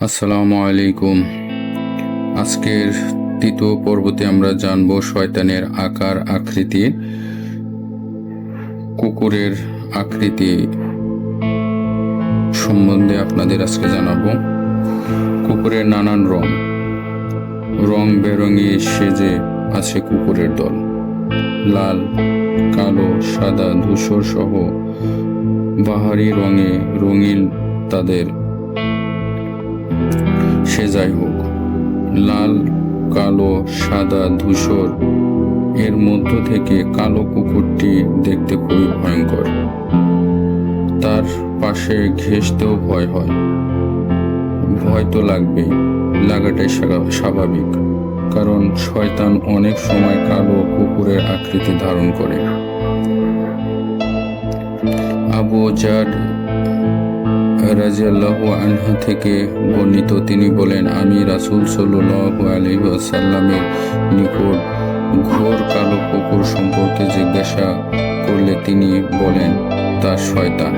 আসসালামু আলাইকুম। আজকের তৃতীয় পর্বতে আমরা জানব শয়তানের আকার আকৃতি, কুকুরের আকৃতি সম্বন্ধে আপনাদের আজকে জানাবো। কুকুরের নানান রং বেরঙে সেজে আছে কুকুরের দল। লাল, কালো, সাদা, ধূসর সহ বাহারি রঙে রঙিন তাদের সে যাই হোক, লাল, কালো, সাদা, ধূসর এর মধ্য থেকে কালো কুকুরটি দেখতে খুবই ভয়ঙ্কর। তার পাশে ঘেঁষতেও ভয় হয়। ভয় তো লাগবেই, লাগাটাই স্বাভাবিক, কারণ শয়তান অনেক সময় কালো কুকুরের আকৃতি ধারণ করে। আবু জার রাদিয়াল্লাহু আনহু থেকে বর্ণিত, তিনি বলেন, আমি রাসূল সাল্লাল্লাহু আলাইহি ওয়াসাল্লামের নিকট ঘোর কালো কুকুর সম্পর্কে জিজ্ঞাসা করলে তিনি বলেন, তা শয়তান।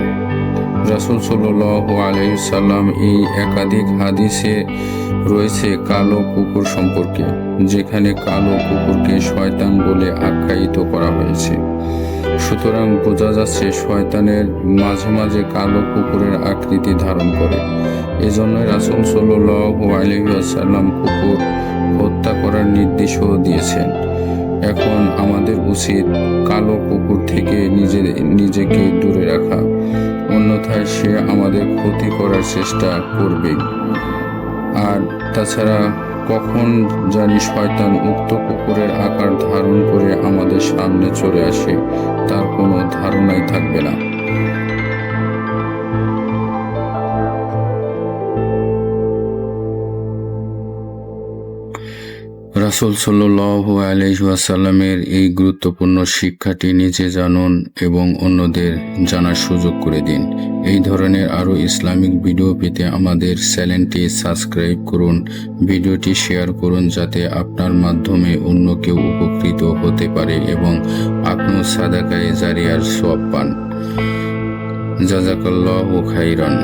রাসূল সাল্লাল্লাহু আলাইহি ওয়াসাল্লাম এই একাধিক হাদিসে রয়েছে কালো কুকুর সম্পর্কে, যেখানে কালো কুকুরকে শয়তান বলে আখ্যায়িত করা হয়েছে। সুতরাং বোঝা যাচ্ছে শয়তানের মাঝে মাঝে কালো কুকুরের আকৃতি ধারণ করে। এজন্যই রাসূল সাল্লাল্লাহু আলাইহি ওয়াসাল্লাম কুকুর হত্যা করার নির্দেশও দিয়েছেন। এখন আমাদের উচিত কালো কুকুর থেকে নিজেকে দূরে রাখা, অন্যথায় সে আমাদের ক্ষতি করার চেষ্টা করবে। আর তাছাড়া কখন জানি শয়তান উক্ত কুকুরের আকার ধারণ করে আমাদের সামনে চলে আসে, তার কোনো ধারণাই থাকবে না। রাসূল সাল্লাল্লাহু আলাইহি ওয়াসাল্লামের এই গুরুত্বপূর্ণ শিক্ষাটি নিজে জানুন এবং অন্যদের জানার সুযোগ করে দিন। এই ধরনের আরও ইসলামিক ভিডিও পেতে আমাদের চ্যানেলটি সাবস্ক্রাইব করুন, ভিডিওটি শেয়ার করুন, যাতে আপনার মাধ্যমে অন্য কেউ উপকৃত হতে পারে এবং আপনিও সাদাকায়ে জারিয়ার সওয়াব পান। জাযাকাল্লাহু খাইরান।